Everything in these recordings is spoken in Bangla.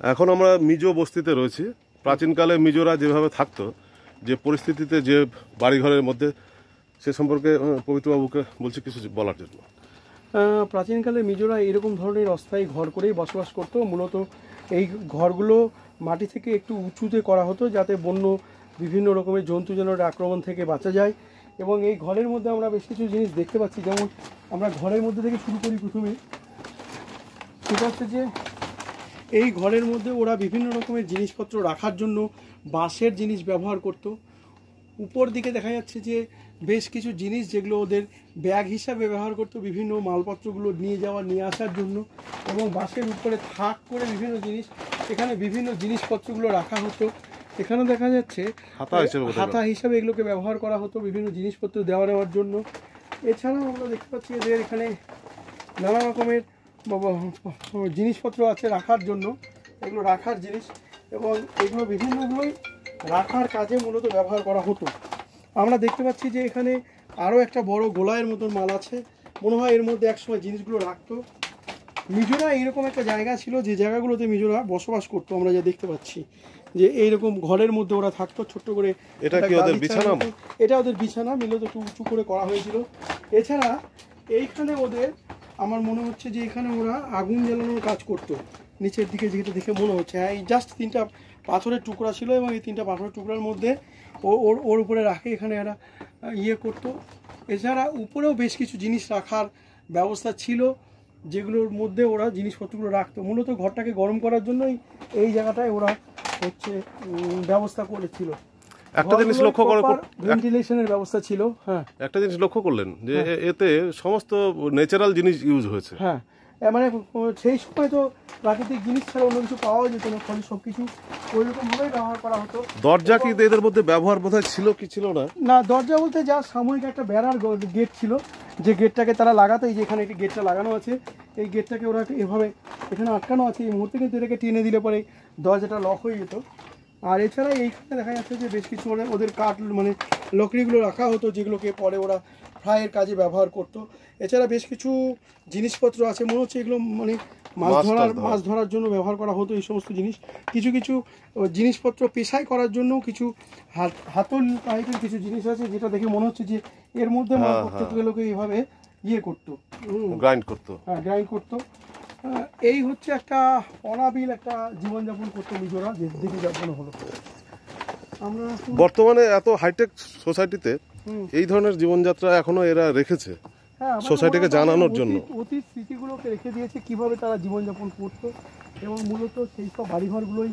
এখন আমরা মিজো বস্তিতে রয়েছি। প্রাচীনকালে মিজোরা যেভাবে থাকতো, যে পরিস্থিতিতে, যে বাড়িঘরের মধ্যে, সে সম্পর্কে পবিত্রবাবুকে বলছি কিছু বলার জন্য। প্রাচীনকালে মিজোরা এরকম ধরনের অস্থায়ী ঘর করেই বসবাস করতো। মূলত এই ঘরগুলো মাটি থেকে একটু উঁচুতে করা হতো, যাতে বন্য বিভিন্ন রকমের জন্তু জানোয়ারের আক্রমণ থেকে বাঁচা যায়। এবং এই ঘরের মধ্যে আমরা বেশ কিছু জিনিস দেখতে পাচ্ছি। যেমন আমরা ঘরের মধ্যে থেকে শুরু করি। প্রথমে সেটা হচ্ছে যে এই ঘরের মধ্যে ওরা বিভিন্ন রকমের জিনিসপত্র রাখার জন্য বাঁশের জিনিস ব্যবহার করত। উপর দিকে দেখা যাচ্ছে যে বেশ কিছু জিনিস যেগুলো ওদের ব্যাগ হিসাবে ব্যবহার করতো, বিভিন্ন মালপত্রগুলো নিয়ে যাওয়া নিয়ে আসার জন্য। এবং বাঁশের উপরে থাক করে বিভিন্ন জিনিস, এখানে বিভিন্ন জিনিসপত্রগুলো রাখা হতো। এখানে দেখা যাচ্ছে হাতা হিসাবে এগুলোকে ব্যবহার করা হতো বিভিন্ন জিনিসপত্র দেওয়া নেওয়ার জন্য। এছাড়াও আমরা দেখতে পাচ্ছি এদের এখানে নানা রকমের জিনিসপত্র আছে রাখার জন্য, এগুলো রাখার জিনিস, এবং এগুলো বিভিন্নগুলোই রাখার কাজে মূলত ব্যবহার করা হতো। আমরা দেখতে পাচ্ছি যে এখানে আরও একটা বড় গোলায়ের মতন মাল আছে, মনে হয় এর মধ্যে একসময় জিনিসগুলো রাখতো। মিজোরা এইরকম একটা জায়গা ছিল যে জায়গাগুলোতে মিজোরা বসবাস করতো। আমরা যা দেখতে পাচ্ছি যে এইরকম ঘরের মধ্যে ওরা থাকতো ছোট্ট করে। এটা কি ওদের বিছানা? এটা ওদের বিছানা, মূলত একটু উঁচু করে করা হয়েছিল। এছাড়া এইখানে ওদের, আমার মনে হচ্ছে যে এখানে ওরা আগুন জ্বালানোর কাজ করতো নিচের দিকে, যেটা দেখে মনে হচ্ছে। হ্যাঁ, এই জাস্ট 3টা পাথরের টুকরা ছিল, এবং এই 3টা পাথরের টুকরার মধ্যে ওর উপরে রাখে এখানে এরা ইয়ে করতো। এছাড়া উপরেও বেশ কিছু জিনিস রাখার ব্যবস্থা ছিল, যেগুলোর মধ্যে ওরা জিনিসপত্রগুলো রাখতো। মূলত ঘরটাকে গরম করার জন্যই এই জায়গাটায় ওরা হচ্ছে ব্যবস্থা করেছিল। একটা জিনিস লক্ষ্য করে, ভেন্টিলেশনের ব্যবস্থা ছিল। হ্যাঁ, একটা জিনিস লক্ষ্য করলেন যে এতে সমস্ত ন্যাচারাল জিনিস ইউজ হয়েছে। হ্যাঁ, মানে সেই সময় তো প্রাকৃতিক জিনিস ছাড়া অন্য কিছু পাওয়া যেত না, ফলে সবকিছু ওইরকমভাবেই ব্যবহার করা হতো। দরজা কি এদের মধ্যে ব্যবহার বোধহয় ছিল কি ছিল না? না, দরজা বলতে যা সাময়িক একটা বেড়ার গেট ছিল, যে গেটটাকে তারা লাগাতো। এই যে এখানে একটি গেটটা লাগানো আছে, এই গেটটাকে ওরা এভাবে এখানে আটকানো আছে। এই মুহূর্তে কিন্তু এটাকে টেনে দিলে পরে দরজাটা লক হয়ে যেত। আর এছাড়া এইখানে দেখা যাচ্ছে যে বেশ কিছু ওদের কাঠ, মানে লকড়িগুলো রাখা হতো, যেগুলোকে পরে ওরা ফ্রাইয়ের কাজে ব্যবহার করতো। এছাড়া বেশ কিছু জিনিসপত্র আছে, মনে হচ্ছে এগুলো মানে মাছ ধরার জন্য ব্যবহার করা হতো এই সমস্ত জিনিস। কিছু কিছু জিনিসপত্র পেশাই করার জন্য কিছু হাতল টাইপের কিছু জিনিস আছে, যেটা দেখে মনে হচ্ছে যে এর মধ্যে প্রত্যেকগুলোকে এইভাবে ইয়ে করতো, গ্রাইন্ড করতো। হ্যাঁ, গ্রাইন্ড করতো। এই হচ্ছে একটা অনাবিল একটা জীবনযাপন করতো মিজোরা, যে দেখে যাপন হলো। আমরা বর্তমানে এত হাইটেক সোসাইটিতে এই ধরনের জীবনযাত্রা এখনো এরা রেখেছে সোসাইটিকে জানানোর জন্য। অতীত স্মৃতিগুলোকে রেখে দিয়েছে, কিভাবে তারা জীবনযাপন করতো, এবং মূলত সেই সব বাড়িঘরগুলোই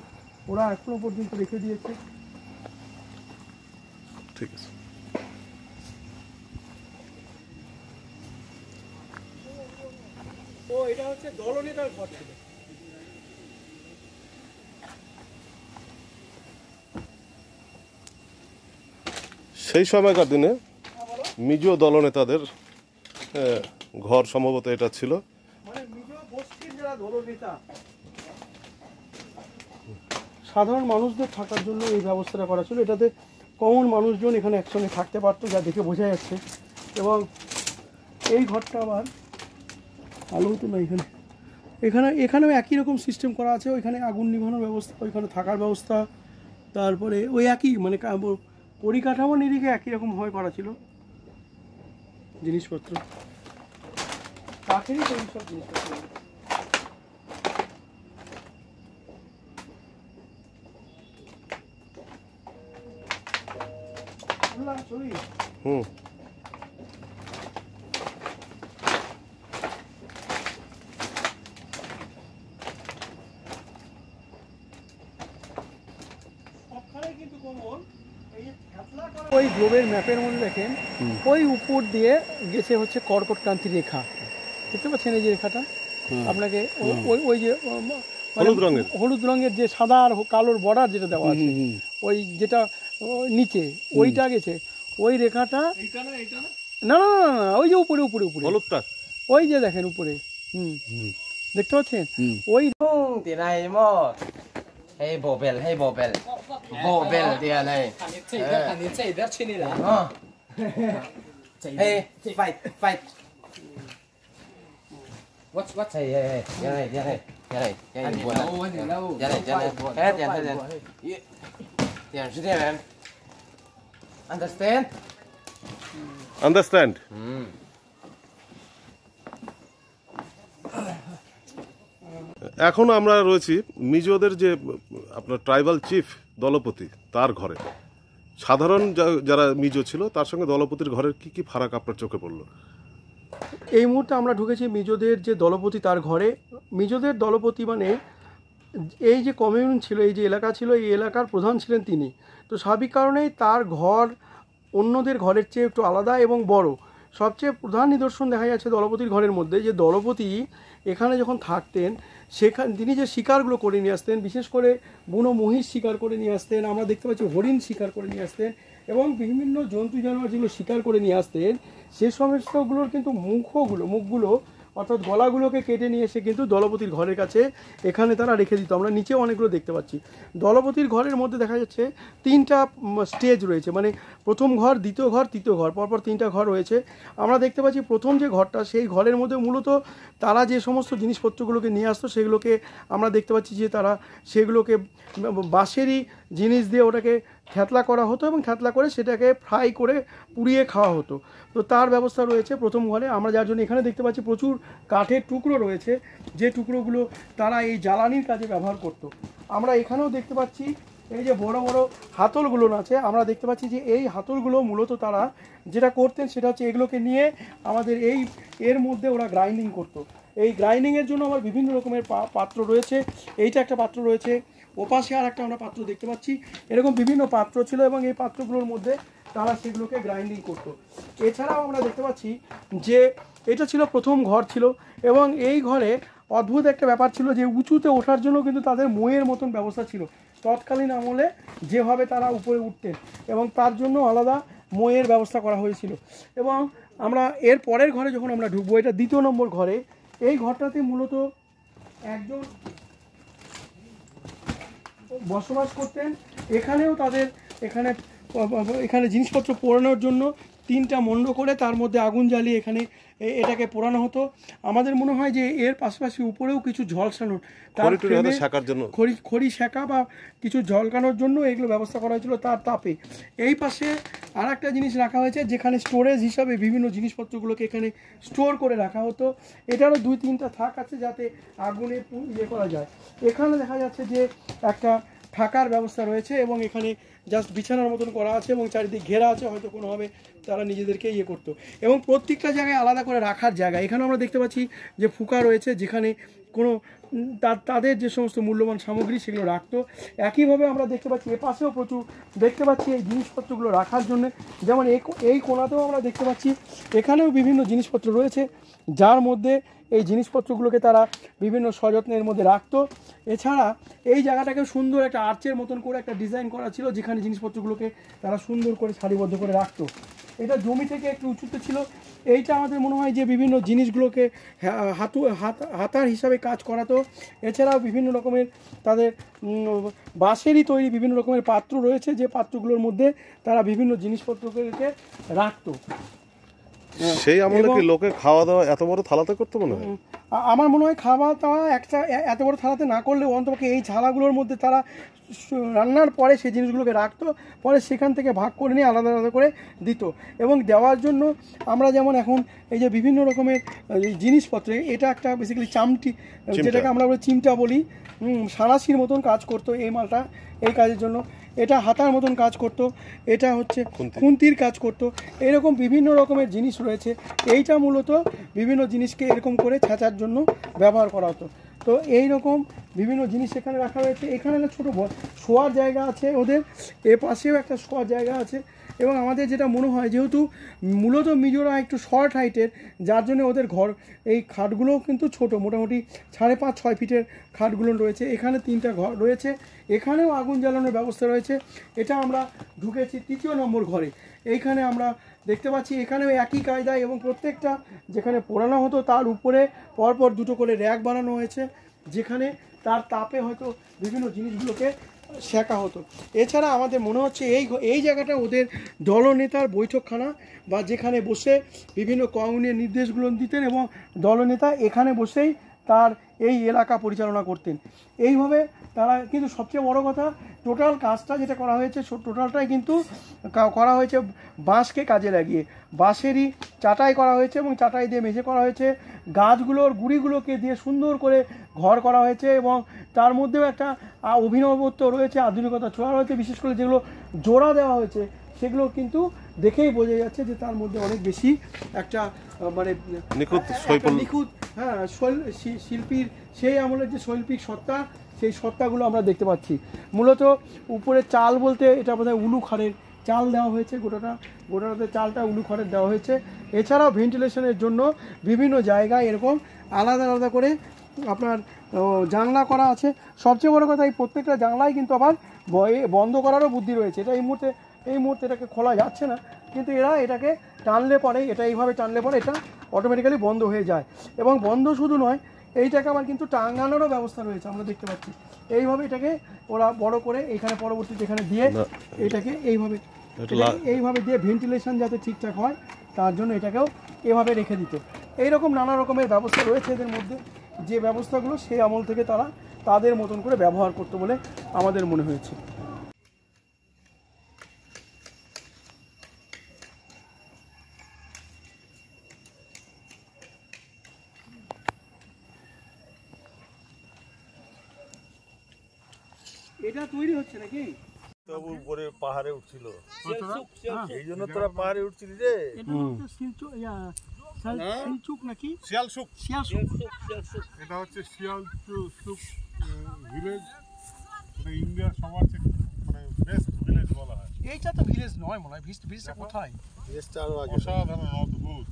ওরা এখনো পর্যন্ত রেখে দিয়েছে। ঠিক আছে। ও, এটা হচ্ছে দলনেতার ঘর ছিল। সেই সময়কার দিনে মিজো দলনেতাদের ঘর সম্ভবত এটা ছিল। মানে মিজো গোষ্ঠীর যারা দলনেতা, সাধারণ মানুষদের থাকার জন্য এই ব্যবস্থাটা করা ছিল। এটাতে কমন মানুষজন এখানে একসঙ্গে থাকতে পারতো, যা দেখে বোঝা যাচ্ছে। এবং এই ঘরটা আবার আলো তো না, এখানেও একই রকম সিস্টেম করা আছে। ওইখানে আগুন নিভানোর ব্যবস্থা, ওইখানে থাকার ব্যবস্থা, তারপরে ওই একই মানে পরিকাঠামো নিরিখে একই রকম হয় করা ছিল। জিনিসপত্র কাঠেরই তৈরি সব জিনিসপত্র। হুম, ওই গ্লোবের ম্যাপের মধ্যে দেখেন, ওই উপর দিয়ে গেছে হচ্ছে কর্কটক্রান্তি রেখা, দেখতে পাচ্ছেন এই যে রেখাটা আপনাকে, ওই যে হলুদ রঙের যে সাদা আর কালোর বর্ডার যেটা দেওয়া আছে, ওই যেটা নিচে ওইটা গেছে, ওই রেখাটা। না না না না, ওই যে উপরে উপরে উপরে ওই যে দেখেন উপরে, দেখতে পাচ্ছেন ওই। Hey Bobel, hey Bobel. Bobel dia này. Anh chạy đất trên này là. Hey, fight, fight. What? Hey, hey, hey. Dia này. Đây, cái Anh này đi buồn đâu, anh đi lắm. đâu? Cái này, cái này. Buồn, Hết buồn, tiền, hết buồn, tiền. buồn. Tiền suy thêm em. Understand? Understand. এখন আমরা রয়েছি মিজোদের যে আপনার ট্রাইবাল চিফ দলপতি তার ঘরে। সাধারণ যারা মিজো ছিল তার সঙ্গে দলপতির ঘরের কি কি ফারাক আপনার চোখে পড়লো? এই মুহূর্তে আমরা ঢুকেছি মিজোদের যে দলপতি তার ঘরে। মিজোদের দলপতি মানে এই যে কমিউন ছিল, এই যে এলাকা ছিল, এই এলাকার প্রধান ছিলেন তিনি। তো স্বাভাবিক কারণেই তার ঘর অন্যদের ঘরের চেয়ে একটু আলাদা এবং বড়। সবচেয়ে প্রধান নিদর্শন দেখা যাচ্ছে দলপতির ঘরের মধ্যে, যে দলপতি এখানে যখন থাকতেন সেখানে তিনি যে শিকারগুলো করে নিয়ে আসতেন, বিশেষ করে বুনো মহিষ শিকার করে নিয়ে আসতেন, আমরা দেখতে পাচ্ছি হরিণ শিকার করে নিয়ে আসতেন এবং বিভিন্ন জন্তু জানোয়ার যেগুলো শিকার করে নিয়ে আসতেন সে সমস্তগুলোর কিন্তু মুখগুলো অর্থাৎ গলাগুলোকে কেটে নিয়ে এসে কিন্তু দলপতির ঘরের কাছে এখানে তারা রেখে দিত। আমরা নিচেও অনেকগুলো দেখতে পাচ্ছি। দলপতির ঘরের মধ্যে দেখা যাচ্ছে 3টা স্টেজ রয়েছে, মানে প্রথম ঘর, দ্বিতীয় ঘর, তৃতীয় ঘর, পরপর 3টা ঘর রয়েছে। আমরা দেখতে পাচ্ছি প্রথম যে ঘরটা, সেই ঘরের মধ্যে মূলত তারা যে সমস্ত জিনিসপত্রগুলোকে নিয়ে আসতো সেগুলোকে আমরা দেখতে পাচ্ছি যে তারা সেগুলোকে বাঁশেরই জিনিস দিয়ে ওটাকে থ্যাতলা করা হতো এবং থ্যাতলা করে সেটাকে ফ্রাই করে পুড়িয়ে খাওয়া হতো। তো তার ব্যবস্থা রয়েছে প্রথম ঘরে। আমরা যার জন্য এখানে দেখতে পাচ্ছি প্রচুর কাঠের টুকরো রয়েছে, যে টুকরোগুলো তারা এই জ্বালানির কাজে ব্যবহার করত। আমরা এখানেও দেখতে পাচ্ছি এই যে বড় বড় হাতলগুলো আছে, আমরা দেখতে পাচ্ছি যে এই হাতলগুলো মূলত তারা যেটা করতেন সেটা হচ্ছে এগুলোকে নিয়ে আমাদের এর মধ্যে ওরা গ্রাইন্ডিং করতো। এই গ্রাইন্ডিংয়ের জন্য আমার বিভিন্ন রকমের পাত্র রয়েছে। এইটা একটা পাত্র রয়েছে, ওপাশে আর একটা আমরা পাত্র দেখতে পাচ্ছি। এরকম বিভিন্ন পাত্র ছিল এবং এই পাত্রগুলোর মধ্যে তারা সেগুলোকে গ্রাইন্ডিং করতো। এছাড়াও আমরা দেখতে পাচ্ছি যে এটা ছিল প্রথম ঘর ছিল এবং এই ঘরে অদ্ভুত একটা ব্যাপার ছিল যে উঁচুতে ওঠার জন্য কিন্তু তাদের মইয়ের মতন ব্যবস্থা ছিল তৎকালীন আমলে, যেভাবে তারা উপরে উঠতেন এবং তার জন্য আলাদা মইয়ের ব্যবস্থা করা হয়েছিল। এবং আমরা এর পরের ঘরে যখন আমরা ঢুকবো, এটা 2 নম্বর ঘরে, এই ঘরটাতে মূলত একজন বসবাস করতেন। এখানেও তাদের এখানে জিনিসপত্র পোড়ানোর জন্য 3টা মণ্ড করে তার মধ্যে আগুন জ্বালিয়ে এটাকে পোড়ানো হতো। আমাদের মনে হয় যে এর পাশাপাশি উপরেও কিছু ঝলসানোর, খড়ি শেখা বা কিছু ঝলকানোর জন্য এগুলো ব্যবস্থা করা হয়েছিল তার তাপে। এই পাশে আর একটা জিনিস রাখা হয়েছে যেখানে স্টোরেজ হিসাবে বিভিন্ন জিনিসপত্রগুলোকে এখানে স্টোর করে রাখা হতো। এটারও 2-3টা থাক আছে যাতে আগুনে করা যায়। এখানে দেখা যাচ্ছে যে একটা থাকার ব্যবস্থা রয়েছে এবং এখানে জাস্ট বিছানার মতন করা আছে এবং চারিদিকে ঘেরা আছে, হয়তো কোনোভাবে তারা নিজেদেরকে করতো। এবং প্রত্যেকটা জায়গায় আলাদা করে রাখার জায়গা। এখানে আমরা দেখতে পাচ্ছি যে ফুকা রয়েছে যেখানে কোনো তাদের যে সমস্ত মূল্যবান সামগ্রী সেগুলো রাখতো। একইভাবে আমরা দেখতে পাচ্ছি এপাশেও প্রচুর দেখতে পাচ্ছি এই জিনিসপত্রগুলো রাখার জন্য, যেমন এই কোণাতেও আমরা দেখতে পাচ্ছি এখানেও বিভিন্ন জিনিসপত্র রয়েছে যার মধ্যে এই জিনিসপত্রগুলোকে তারা বিভিন্ন সযত্নের মধ্যে রাখতো। এছাড়া এই জায়গাটাকে সুন্দর একটা আর্চের মতন করে একটা ডিজাইন করা ছিল যেখানে জিনিসপত্রগুলোকে তারা সুন্দর করে সারিবদ্ধ করে রাখতো। এটা জমি থেকে একটু উঁচুতে ছিল। এইটা আমাদের মনে হয় যে বিভিন্ন জিনিসগুলোকে হাতার হিসাবে কাজ করাতো। এছাড়াও বিভিন্ন রকমের তাদের বাঁশেরই তৈরি বিভিন্ন রকমের পাত্র রয়েছে, যে পাত্রগুলোর মধ্যে তারা বিভিন্ন জিনিসপত্রকে রাখতো। সেই আমলে কি লোকে খাওয়া দাওয়া এত বড় থালাতে করতে মনে হয়? আমার মনে হয় খাওয়া দাওয়া একটা এত বড় থালাতে না করলেও অন্তপক্ষে এই থালাগুলোর মধ্যে তারা রান্নার পরে সেই জিনিসগুলোকে রাখতো, পরে সেখান থেকে ভাগ করে নিয়ে আলাদা আলাদা করে দিত। এবং দেওয়ার জন্য আমরা যেমন এখন এই যে বিভিন্ন রকমের জিনিসপত্রে, এটা একটা বেসিক্যালি চামটি, যেটাকে আমরা চিমটা বলি, সাঁড়াশির মতন কাজ করতো এই মালটা এই কাজের জন্য। এটা হাতার মতন কাজ করতো, এটা হচ্ছে খুন্তির কাজ করতো। এরকম বিভিন্ন রকমের জিনিস রয়েছে। এইটা মূলত বিভিন্ন জিনিসকে এরকম করে ছাঁচার জন্য ব্যবহার করা হতো। তো এই রকম বিভিন্ন জিনিস এখানে রাখা হয়েছে। এখানে একটা ছোটো শোয়ার জায়গা আছে ওদের, এ পাশেও একটা শোয়ার জায়গা আছে। এবং আমাদের যেটা মনে হয় যেহেতু মূলত মিজোরা একটু শর্ট হাইটের, যার জন্য ওদের ঘর এই খাটগুলোও কিন্তু ছোট, মোটামুটি 5.5-6 ফিটের খাটগুলো রয়েছে। এখানে 3টা ঘর রয়েছে, এখানেও আগুন জ্বালানোর ব্যবস্থা রয়েছে। এটা আমরা ঢুকেছি 3য় নম্বর ঘরে। এইখানে আমরা দেখতে পাচ্ছি এখানেও একই কায়দায় এবং প্রত্যেকটা যেখানে পোড়ানো হতো তার উপরে পরপর 2টো করে র্যাক বানানো হয়েছে, যেখানে তার তাপে হয়তো বিভিন্ন জিনিসগুলোকে শেখা হতো। এছাড়া আমাদের মনে হচ্ছে এই জায়গাটা ওদের দলনেতার বৈঠকখানা, বা যেখানে বসে বিভিন্ন কমিউনের নির্দেশগুলো দিতেন এবং দলনেতা এখানে বসেই তার এই এলাকা পরিচালনা করতেন। এইভাবে তারা কিন্তু সবচেয়ে বড় কথা টোটাল কাজটা যেটা করা হয়েছে টোটালটাই কিন্তু করা হয়েছে বাঁশকে কাজে লাগিয়ে, বাঁশেরই চাটাই করা হয়েছে এবং চাটাই দিয়ে মেঝে করা হয়েছে, গাছগুলোর গুঁড়িগুলোকে দিয়ে সুন্দর করে ঘর করা হয়েছে এবং তার মধ্যেও একটা অভিনবত্ব রয়েছে, আধুনিকতা ছোঁয়া রয়েছে। বিশেষ করে যেগুলো জোড়া দেওয়া হয়েছে সেগুলো কিন্তু দেখেই বোঝা যাচ্ছে যে তার মধ্যে অনেক বেশি একটা মানে নিখুঁত হ্যাঁ শিল্পীর সেই আমলের যে শৈল্পিক সত্তা, সেই সত্তাগুলো আমরা দেখতে পাচ্ছি। মূলত উপরে চাল বলতে এটা বোধহয় উলু খড়ের চাল দেওয়া হয়েছে, গোটাটাতে চালটা উলু খড়ের দেওয়া হয়েছে। এছাড়াও ভেন্টিলেশনের জন্য বিভিন্ন জায়গায় এরকম আলাদা আলাদা করে আপনার জানলা করা আছে। সবচেয়ে বড় কথা এই প্রত্যেকটা জানলাই কিন্তু আবার বন্ধ করারও বুদ্ধি রয়েছে। এটা এই মুহূর্তে এটাকে খোলা যাচ্ছে না, কিন্তু এরা এটাকে টানলে পরে, এটা এইভাবে টানলে পরে এটা অটোমেটিক্যালি বন্ধ হয়ে যায়। এবং বন্ধ শুধু নয়, এইটাকে আবার কিন্তু টাঙানোরও ব্যবস্থা রয়েছে, আমরা দেখতে পাচ্ছি। এইভাবে এটাকে ওরা বড় করে এখানে পরবর্তীতে এখানে দিয়ে এটাকে এইভাবে দিয়ে ভেন্টিলেশন যাতে ঠিকঠাক হয় তার জন্য এটাকেও এভাবে রেখে দিত। এইরকম নানা রকমের ব্যবস্থা রয়েছে এদের মধ্যে, যে ব্যবস্থাগুলো সেই আমল থেকে তারা তাদের মতন করে ব্যবহার করতো বলে আমাদের মনে হয়েছে। এটা তৈরি হচ্ছে নাকি? তবু উপরে পাহাড়ে উঠছিল, এই জন্য তোরা পাহাড়ে উঠছিলি রে। এটা হচ্ছে শিলচুক নাকি? শিয়ালসুক। শিয়ালসুক। এটা হচ্ছে শিয়ালসুক ভিলেজ। এটা ইন্ডিয়ার সবচেয়ে মানে বেস্ট ভিলেজ বলা হয়। এইটা তো ভিলেজ নয় মনে হয়, ভিলেজটা কোথায়? দেশটা আরো আগে। অসাধারণ অদ্ভুত।